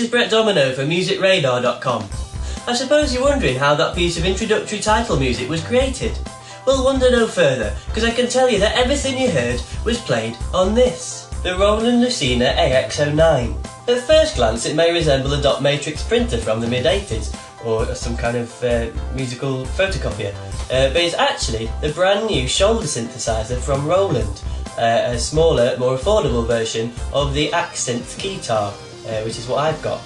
is Brett Domino for musicradar.com. I suppose you're wondering how that piece of introductory title music was created. Well, wonder no further, because I can tell you that everything you heard was played on this, the Roland Lucina AX09. At first glance it may resemble a dot matrix printer from the mid-80s, or some kind of musical photocopier, but it's actually the brand new shoulder synthesizer from Roland, a smaller, more affordable version of the Accent Keytar, which is what I've got.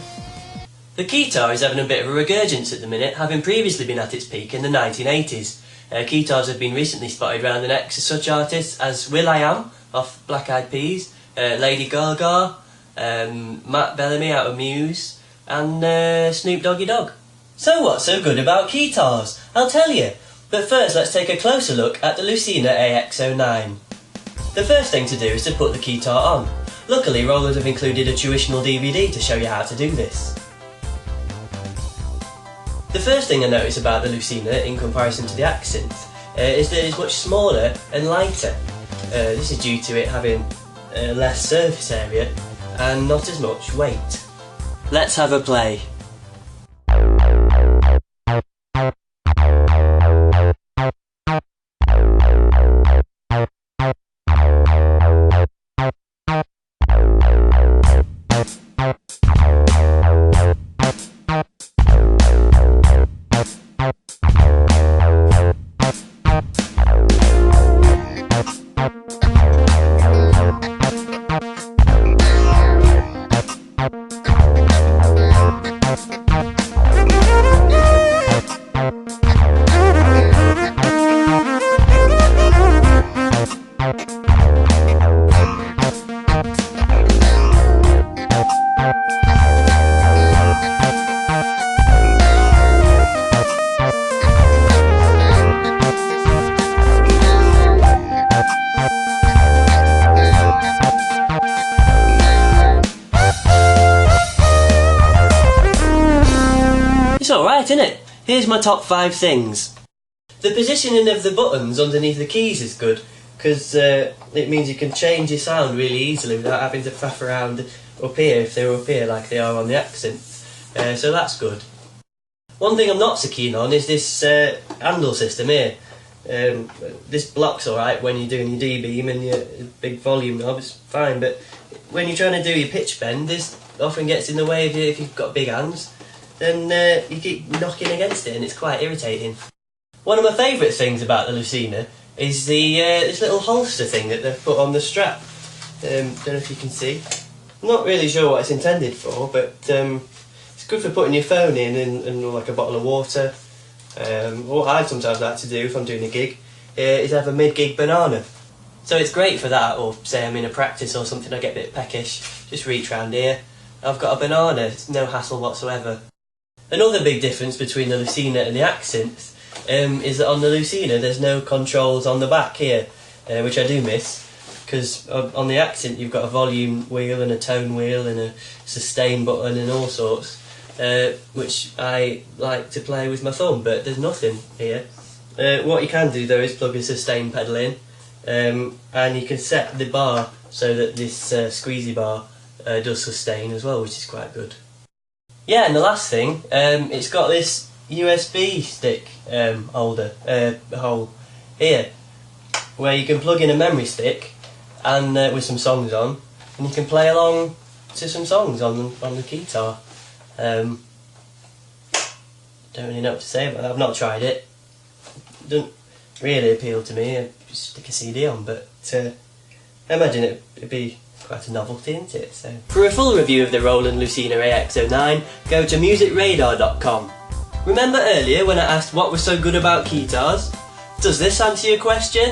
The Keytar is having a bit of a resurgence at the minute, having previously been at its peak in the 1980s. Keytars have been recently spotted round the necks of such artists as will.i.am off Black Eyed Peas, Lady Gaga, Matt Bellamy out of Muse, and Snoop Doggy Dogg. So what's so good about Keytars? I'll tell you, but first let's take a closer look at the Lucina AX09. The first thing to do is to put the Keytar on. Luckily Roland have included a tuitional DVD to show you how to do this. The first thing I notice about the Lucina in comparison to the Accent is that it's much smaller and lighter. This is due to it having less surface area and not as much weight. Let's have a play. It's alright, isn't it? Here's my top 5 things. The positioning of the buttons underneath the keys is good, because it means you can change your sound really easily without having to faff around up here if they're up here like they are on the Accent. So that's good. One thing I'm not so keen on is this handle system here. This block's alright when you're doing your D-beam and your big volume knob, it's fine, but when you're trying to do your pitch bend, this often gets in the way of you if you've got big hands. Then you keep knocking against it and it's quite irritating. One of my favourite things about the Lucina is the this little holster thing that they've put on the strap. Don't know if you can see. I'm not really sure what it's intended for, but it's good for putting your phone in and like a bottle of water. What I sometimes like to do if I'm doing a gig is have a mid-gig banana. So it's great for that, or say I'm in a practice or something, I get a bit peckish, just reach round here, I've got a banana, it's no hassle whatsoever. Another big difference between the Lucina and the Accent is that on the Lucina there's no controls on the back here, which I do miss, because on the Accent you've got a volume wheel and a tone wheel and a sustain button and all sorts, which I like to play with my thumb, but there's nothing here. What you can do though is plug a sustain pedal in, and you can set the bar so that this squeezy bar does sustain as well, which is quite good. Yeah, and the last thing, it's got this USB stick holder hole here, where you can plug in a memory stick and with some songs on, and you can play along to some songs on the Keytar. Don't really know what to say about that. I've not tried it. It doesn't really appeal to me. I just stick a CD on, but I imagine it'd be quite a novelty, isn't it? So, for a full review of the Roland Lucina AX09, go to musicradar.com. Remember earlier when I asked what was so good about Keytars? Does this answer your question?